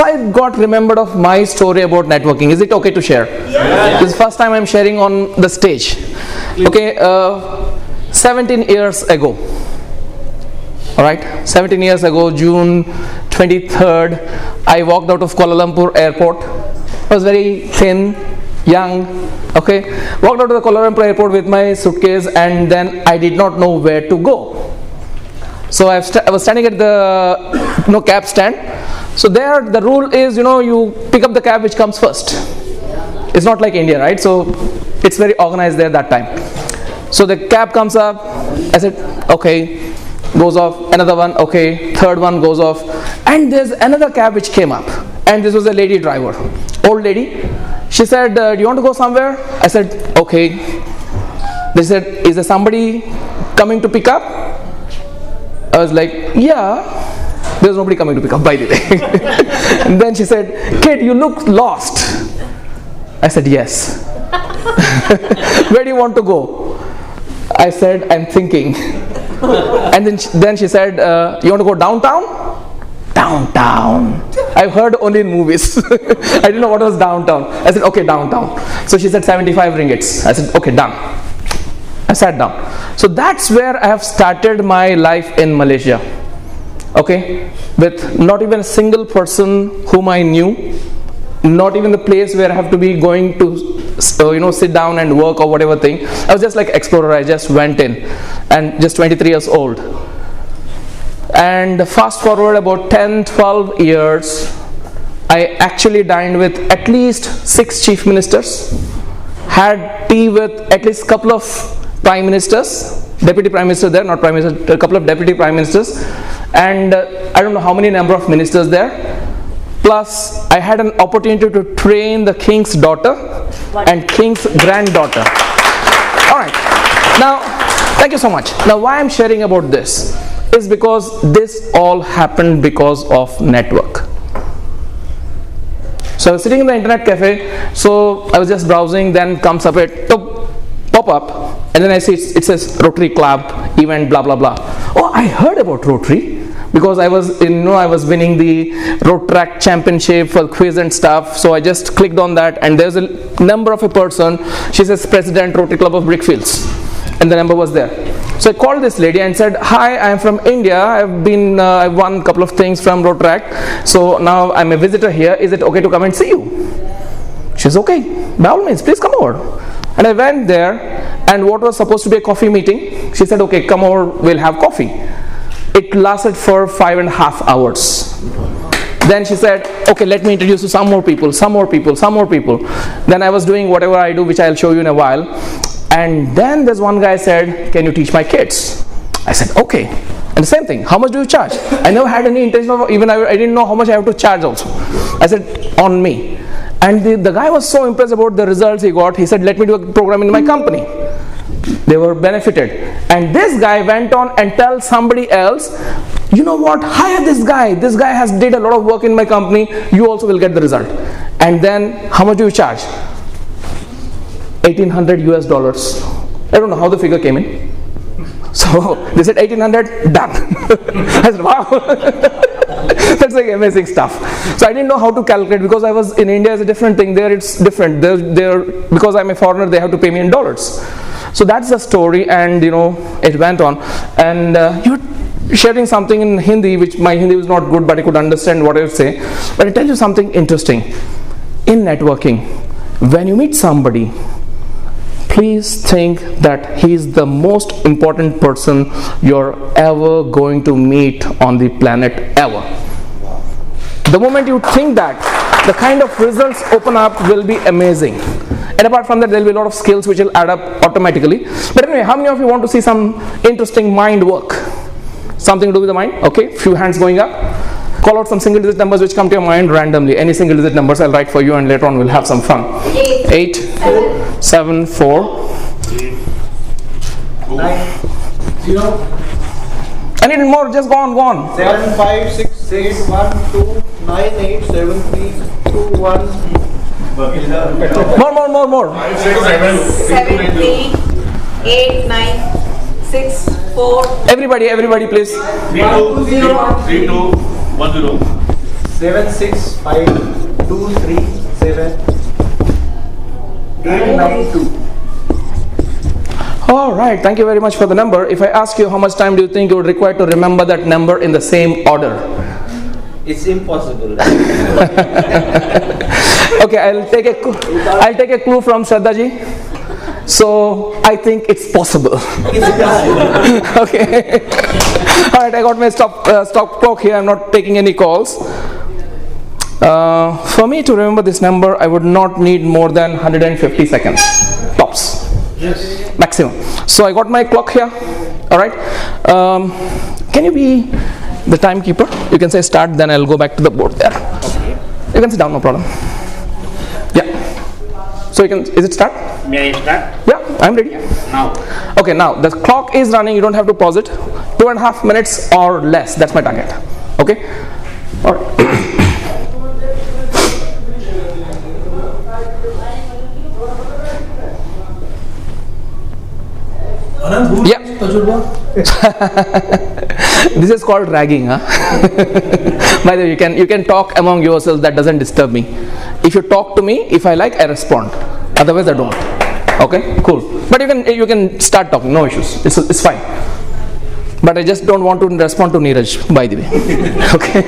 I got remembered of my story about networking. Is it okay to share? Yes. This is the first time I'm sharing on the stage. Okay, 17 years ago. Alright, 17 years ago, June 23rd, I walked out of Kuala Lumpur airport. I was very thin, young. Okay, walked out of the Kuala Lumpur airport with my suitcase, and then I did not know where to go. So I was standing at the cab stand. So there the rule is, you pick up the cab which comes first. It's not like India, right? So it's very organized there that time. So the cab comes up. I said, okay, goes off. Another one, okay. Third one goes off. And there's another cab which came up. And this was a lady driver, old lady. She said, do you want to go somewhere? I said, okay. They said, is there somebody coming to pick up? I was like, yeah. There's nobody coming to pick up, by the way. And then she said, kid, you look lost. I said, yes. Where do you want to go? I said, I'm thinking. And then she said, you want to go downtown? Downtown. I've heard only in movies. I didn't know what was downtown. I said, okay, downtown. So she said 75 ringgits. I said, okay, done. I sat down. So that's where I have started my life in Malaysia. Okay, with not even a single person whom I knew, not even the place where I have to be going to, sit down and work or whatever thing. I was just like explorer. I just went in, and just 23 years old. And fast forward about 10-12 years, I actually dined with at least 6 chief ministers, had tea with at least a couple of prime ministers, deputy prime minister there, not prime minister, a couple of deputy prime ministers, and I don't know how many number of ministers there. Plus, I had an opportunity to train the king's daughter and king's granddaughter. All right. Now, thank you so much. Now, why I'm sharing about this is because this all happened because of network. So I was sitting in the internet cafe. So I was just browsing. Then comes up a pop-up, and then I see it says Rotary Club event, blah blah blah. Oh, I heard about Rotary because I was winning the road track championship for quiz and stuff. So I just clicked on that, and there's a number of a person. She says President Rotary Club of Brickfields, and the number was there. So I called this lady and said, hi, I am from India. I've won a couple of things from road track. So now I'm a visitor here. Is it okay to come and see you? She says, okay, by all means, please come over. And I went there, and what was supposed to be a coffee meeting, she said, okay, come over, we'll have coffee. It lasted for 5.5 hours. Then she said, okay, let me introduce you some more people. Then I was doing whatever I do, which I'll show you in a while. And then there's one guy said, can you teach my kids? I said, okay. And the same thing, how much do you charge? I never had any intention of, I didn't know how much I have to charge also. I said, on me. And the guy was so impressed about the results he got, he said, let me do a program in my company. They were benefited. And this guy went on and tell somebody else, you know what, hire this guy. This guy has did a lot of work in my company. You also will get the result. And then, how much do you charge? $1,800 US. I don't know how the figure came in. So they said 1,800, done. I said, wow. That's like amazing stuff. So I didn't know how to calculate because I was in India is a different thing. There it's different. There because I'm a foreigner, they have to pay me in dollars. So that's the story, and it went on. And you're sharing something in Hindi, which my Hindi was not good, but I could understand what I would say. But I tell you something interesting. In networking, when you meet somebody, please think that he is the most important person you're ever going to meet on the planet ever. The moment you think that, the kind of results open up will be amazing. And apart from that, there will be a lot of skills which will add up automatically. But anyway, how many of you want to see some interesting mind work? Something to do with the mind? Okay, few hands going up. Call out some single digit numbers which come to your mind randomly. Any single digit numbers I'll write for you, and later on we'll have some fun. 8, 7, 4, 9, 0. I need more, just go on. 7, 5, 6, 8, 1, 2, 9, 8, 7, 3, 2, 1. More. 5, 6, 7, 3, 8, 9, 6, 4. Everybody, please. 3, 2, 1, 0. 765237892. All right, thank you very much for the number. If I ask you how much time do you think you would require to remember that number in the same order? It's impossible. Okay, I'll take a clue from Shraddha ji. So I think it's possible. Okay. All right, I got my stop clock here. I'm not taking any calls. For me to remember this number, I would not need more than 150 seconds, tops. Yes. Maximum. So I got my clock here. All right. Can you be the timekeeper? You can say start, then I'll go back to the board there. Okay. You can sit down, no problem. Yeah. So you can. Is it start? May I start? Yeah, I'm ready. Now. Okay. Now the clock is running. You don't have to pause it. 2.5 minutes or less. That's my target. Okay. All right. Anant, who Yeah. is Tajurba? This is called ragging, huh? By the way, you can talk among yourselves. That doesn't disturb me. If you talk to me, if I like, I respond. Otherwise, I don't. Okay, cool. But you can start talking. No issues. It's fine. But I just don't want to respond to Neeraj. By the way. Okay.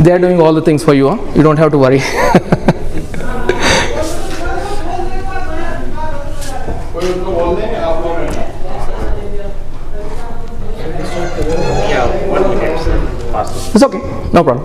They are doing all the things for you, huh? You don't have to worry. Yeah, 1 minute. Pass. It's okay, no problem.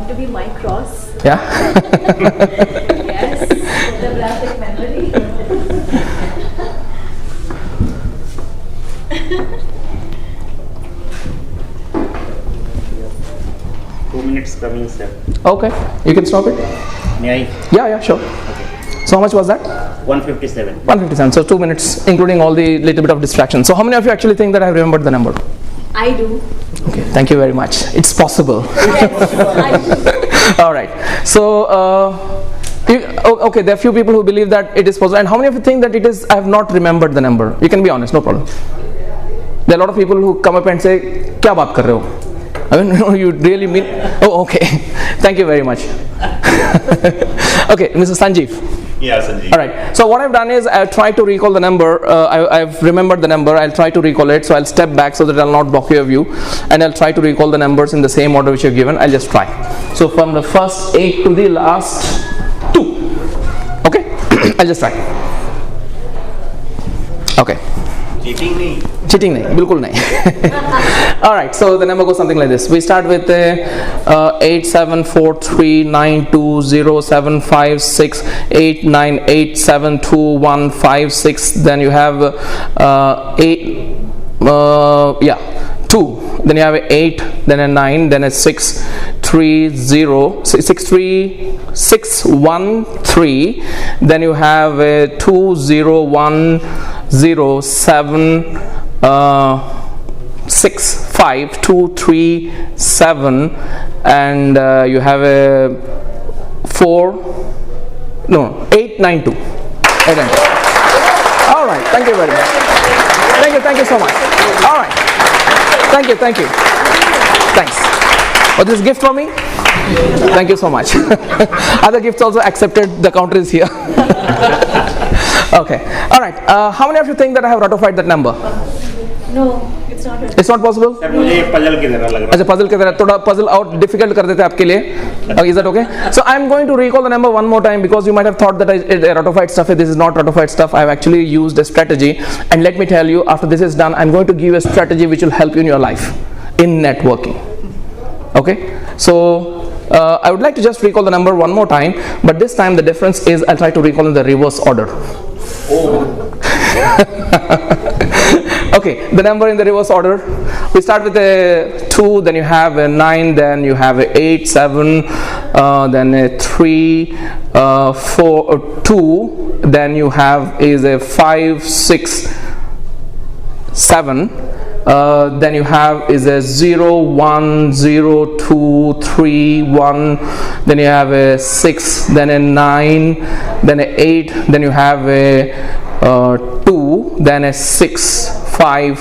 To be my cross. Yeah. Yes, photographic memory. 2 minutes coming, sir. Okay, you can stop it. May I? Yeah, sure. So how much was that? 157. 157. So 2 minutes, including all the little bit of distraction. So how many of you actually think that I have remembered the number? I do. Okay, thank you very much. It's possible. Yes, I do. All right. So, okay, there are few people who believe that it is possible. And how many of you think that it is? I have not remembered the number. You can be honest, no problem. There are a lot of people who come up and say, "Kya baat kar rahe ho?" I mean, you really mean? Oh, okay. Thank you very much. Okay, Mr. Sanjeev. Yeah, Sanjeev. All right. So what I've done is I've tried to recall the number. I've remembered the number. I'll try to recall it. So I'll step back so that I'll not block your view, and I'll try to recall the numbers in the same order which you've given. I'll just try. So from the first 8 to the last 2. Okay. I'll just try. Okay. Cheating nahi, bilkul nahi. All right, so the number goes something like this. We start with 874392075689872156. Then you have 2. Then you have 8, then a 9, then a 6, 3, 0, 6, 3, 6, 1, 3. Then you have a 2, 0, 1, 0, 7, 6, 5, 2, 3, 7, and you have a 4, no, 8, 9, 2. 8, 9, 2. All right, thank you very much. Thank you so much. All right, thank you. Thanks. Oh, this is gift for me? Thank you so much. Other gifts also accepted. The counter is here. Okay. All right. How many of you think that I have ratified that number? No, it's not. It's not possible? Sir मुझे puzzle की तरह लग रहा अच्छा puzzle की तरह थोड़ा puzzle और difficult कर देते हैं आपके लिए. Is that okay? So I'm going to recall the number one more time because you might have thought that it's ratified stuff. This is not ratified stuff. I've actually used a strategy, and let me tell you, after this is done, I'm going to give you a strategy which will help you in your life in networking. Okay, so I would like to just recall the number one more time, but this time the difference is I'll try to recall in the reverse order. Okay, the number in the reverse order. We start with a 2, then you have a 9, then you have a 8, 7, then a 3, 4, 2, then you have is a 5, 6, 7. Then you have is a 0, 1, 0, 2, 3, 1, then you have a 6, then a 9, then a 8, then you have a 2, then a 6, 5,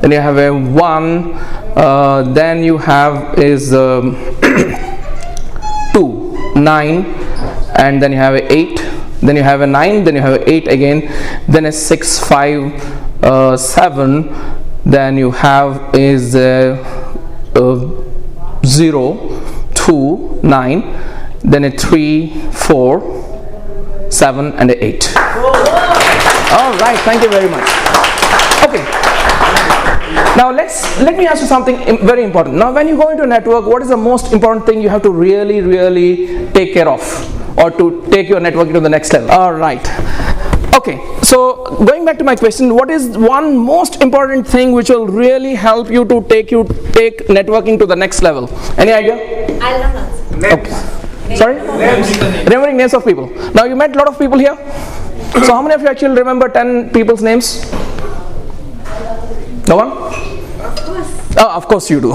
then you have a 1, then you have is 2, 9, and then you have a 8, then you have a 9, then you have a 8 again, then a 6, 5, 7, then you have is 0, 2, 9, then a 3, 4, 7, and a 8. All right, thank you very much. Okay, now let me ask you something very important. Now when you go into a network, what is the most important thing you have to really take care of, or to take your networking to the next level? All right. Okay, so going back to my question, what is one most important thing which will really help you to take networking to the next level? Any idea? I'll not answer. Okay. Sorry? Remembering names of people. Now you met a lot of people here. So how many of you actually remember 10 people's names? No one? Of course. Oh, of course you do.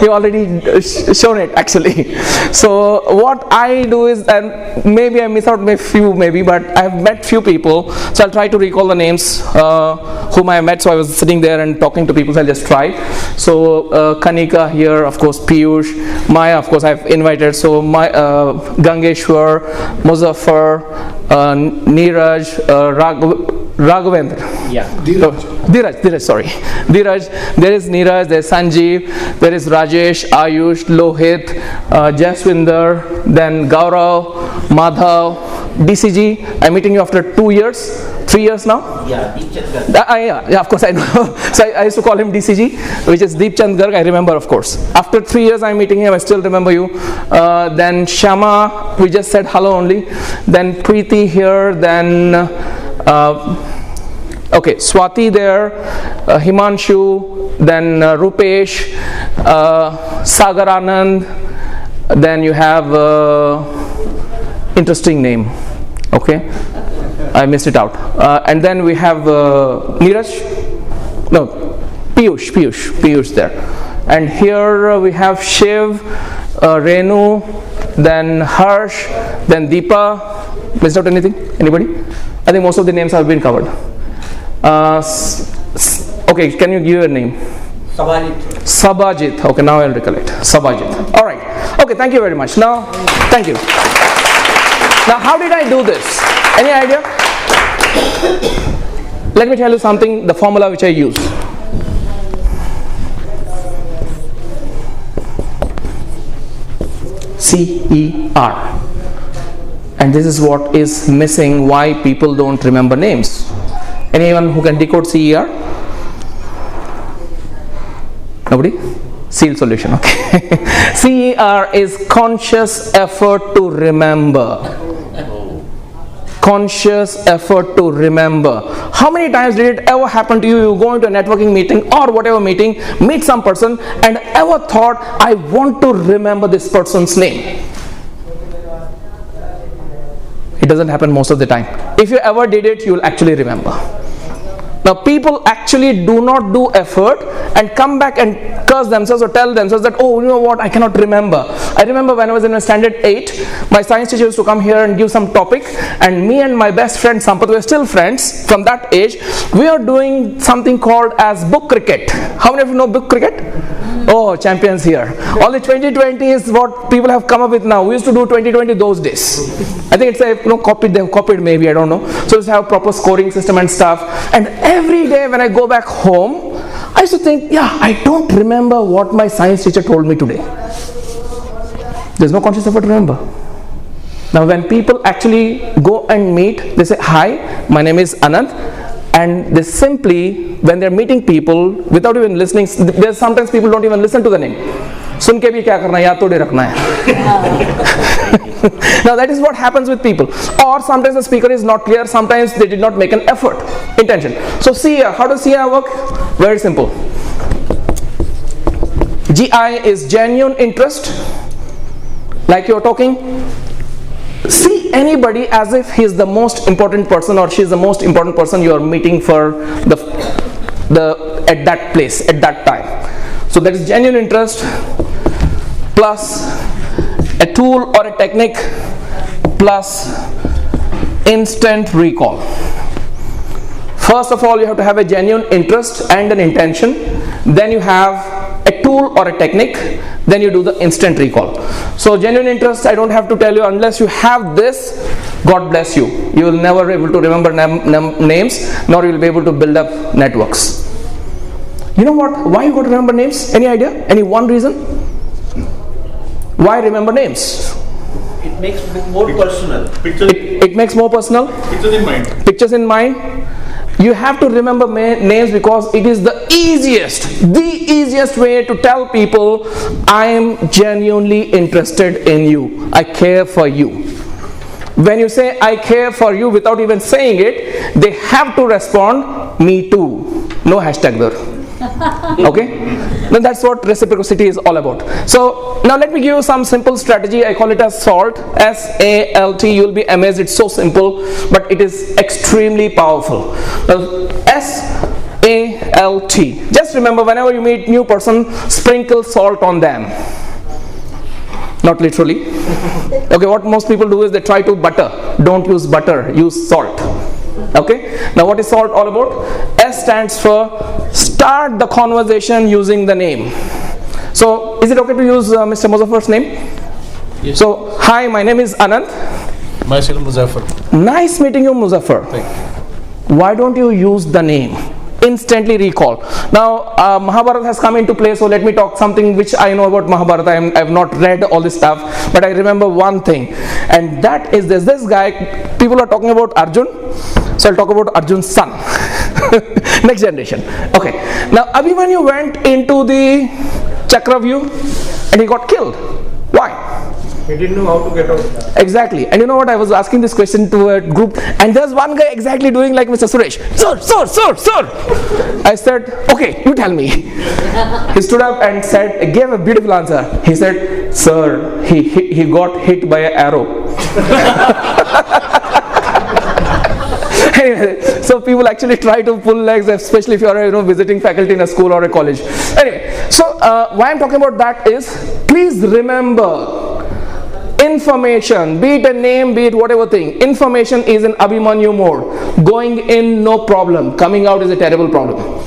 You already shown it actually. So what I do is, and maybe I miss out a few maybe, but I've met few people, so I'll try to recall the names whom I met. So I was sitting there and talking to people, so I'll just try. So Kanika here, of course, Piyush, Maya, of course I've invited, so my Gangeshwar, Muzaffar, Neeraj, Raghavendra. Yeah. Dheeraj, sorry. Dheeraj, there is Neeraj, there is Sanjeev, there is Rajesh, Ayush, Lohit, Jaswinder, then Gaurav, Madhav, DCG. I'm meeting you after 2 years, 3 years now? Yeah, Deepchand. Yeah, of course I know. So I used to call him DCG, which is Deepchand Garg, I remember, of course. After 3 years I'm meeting him, I still remember you. Then Shama, we just said hello only. Then Preeti here, then okay, Swati there, Himanshu, then Rupesh, Sagar Anand, then you have interesting name, okay, I missed it out, and then we have Neeraj, no, Piyush there, and here we have Shiv, Renu, then Harsh, then Deepa. Missed out anything? Anybody? I think most of the names have been covered. Okay, can you give a name? Sabajit. Okay, now I'll recollect. Sabajit. All right. Okay, thank you very much. Now, thank you. Now, how did I do this? Any idea? Let me tell you something, the formula which I use. CER. And this is what is missing, why people don't remember names. Anyone who can decode CER? Nobody? Seal solution, okay. CER is conscious effort to remember. Conscious effort to remember. How many times did it ever happen to you? You go into a networking meeting or whatever meeting, meet some person and ever thought, I want to remember this person's name? It doesn't happen most of the time. If you ever did it, you will actually remember. Now people actually do not do effort and come back and curse themselves or tell themselves that, oh, you know what, I cannot remember. I remember when I was in standard 8, my science teacher used to come here and give some topic, and me and my best friend Sampath were still friends from that age. We are doing something called as book cricket. How many of you know book cricket? Oh, champions here. Only 2020 is what people have come up with now. We used to do 2020 those days. I think it's a copied, they've copied maybe, I don't know. So it's have proper scoring system and stuff. And every day when I go back home, I used to think, yeah, I don't remember what my science teacher told me today. There's no conscious effort to remember. Now when people actually go and meet, they say, hi, my name is Anant. And they simply, when they're meeting people, without even listening, there's sometimes people don't even listen to the name. सुन के भी क्या करना है, याद थोड़ी रखना है. Now that is what happens with people. Or sometimes the speaker is not clear, sometimes they did not make an effort, intention. So CR, how does CR work? Very simple. GI is genuine interest, like you're talking. See anybody as if he is the most important person or she is the most important person you are meeting for the at that place at that time. So that is genuine interest plus a tool or a technique plus instant recall. First of all, you have to have a genuine interest and an intention. Then you have a tool or a technique. Then you do the instant recall. So genuine interest, I don't have to tell you, unless you have this, God bless you. You will never be able to remember names, nor you will be able to build up networks. You know what? Why you got to remember names? Any idea? Any one reason? Why remember names? It makes it more personal. It makes more personal. Pictures in mind. Pictures in mind. You have to remember names because it is the easiest way to tell people I am genuinely interested in you. I care for you. When you say I care for you without even saying it, they have to respond, me too. No hashtag there. Okay, then that's what reciprocity is all about. So now let me give you some simple strategy. I call it as SALT, SALT. You'll be amazed, it's so simple, but it is extremely powerful. SALT. Just remember, whenever you meet new person, sprinkle salt on them. Not literally. Okay, what most people do is they try to butter. Don't use butter, use salt. Okay, now what is SALT all about? S stands for start the conversation using the name. So is it okay to use Mr. Muzaffar's name? Yes. So hi, my name is Anant. Myself Muzaffar. Nice meeting you, Muzaffar. Thank you. Why don't you use the name? Instantly recall. Now Mahabharata has come into play, so let me talk something which I know about Mahabharata. I have not read all this stuff, but I remember one thing, and that is this guy, people are talking about Arjun, so I'll talk about Arjun's son. Next generation. Okay, now Abhimanyu went into the Chakravyuh and he got killed. Why? He didn't know how to get out. Exactly. And you know what? I was asking this question to a group, and there's one guy exactly doing like Mr. Suresh. Sir. I said, okay, you tell me. He stood up and said, gave a beautiful answer. He said, sir, he got hit by an arrow. Anyway, so people actually try to pull legs, especially if you are visiting faculty in a school or a college. Anyway, so why I'm talking about that is, please remember, information, be it a name, be it whatever thing, information is in Abhimanyu mode. Going in, no problem. Coming out is a terrible problem.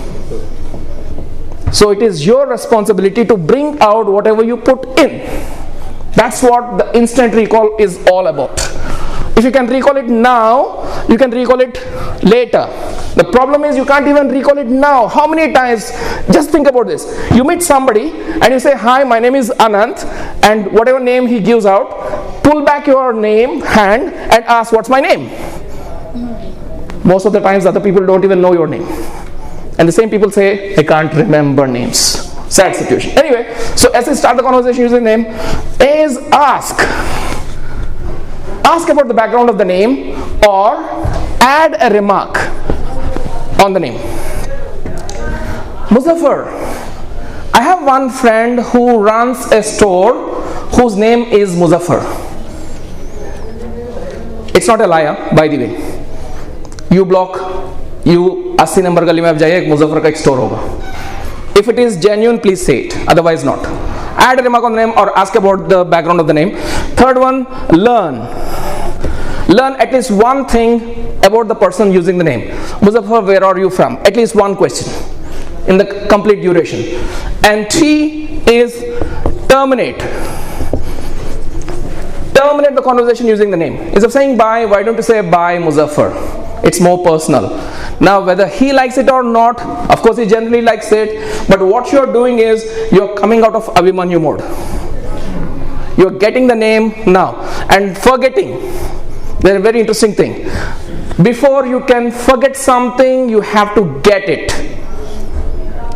So it is your responsibility to bring out whatever you put in. That's what the instant recall is all about. If you can recall it now, you can recall it later. The problem is you can't even recall it now. How many times? Just think about this. You meet somebody and you say, hi, my name is Anant, and whatever name he gives out, pull back your name, hand, and ask, what's my name? Most of the times other people don't even know your name. And the same people say, I can't remember names. Sad situation. Anyway, so as I start the conversation using name, is ask. Ask about the background of the name or add a remark on the name. Muzaffar, I have one friend who runs a store whose name is Muzaffar. It's not a liar, by the way. You block, you 80 number gali mein aap jaiye, ek Muzaffar ka ek store hoga. If it is genuine, please say it, otherwise not. Add a remark on the name or ask about the background of the name. Third one, learn. Learn at least one thing about the person using the name. Muzaffar, where are you from? At least one question in the complete duration. And T is terminate. Terminate the conversation using the name. Instead of saying bye, why don't you say bye Muzaffar? It's more personal. Now whether he likes it or not, of course he generally likes it, but what you're doing is you're coming out of Abhimanyu mode. You're getting the name now and forgetting. There's a very interesting thing. Before you can forget something, you have to get it.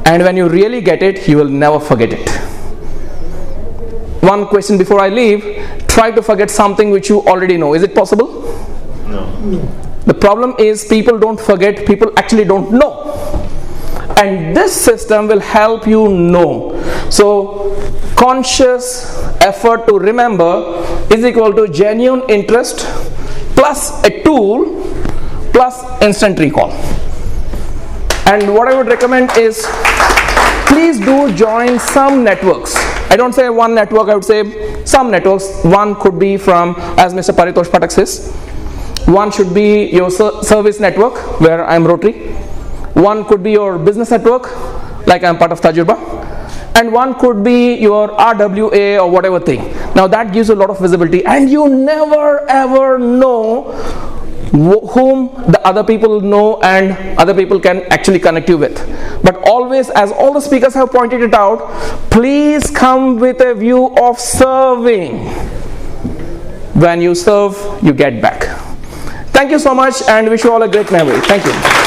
And when you really get it, you will never forget it. one question before I leave. Try to forget something which you already know. Is it possible? No. The problem is people don't forget, people actually don't know. And this system will help you know. So conscious effort to remember is equal to genuine interest plus a tool plus instant recall. And what I would recommend is, please do join some networks. I don't say one network, I would say some networks. One could be from, as Mr. Paritosh Patak says, one should be your service network, where I'm Rotary. One could be your business network, like I'm part of Tajurba. And one could be your RWA or whatever thing. Now that gives you a lot of visibility, and you never ever know whom the other people know and other people can actually connect you with. But always, as all the speakers have pointed it out, please come with a view of serving. When you serve, you get back. Thank you so much, and wish you all a great memory. Thank you.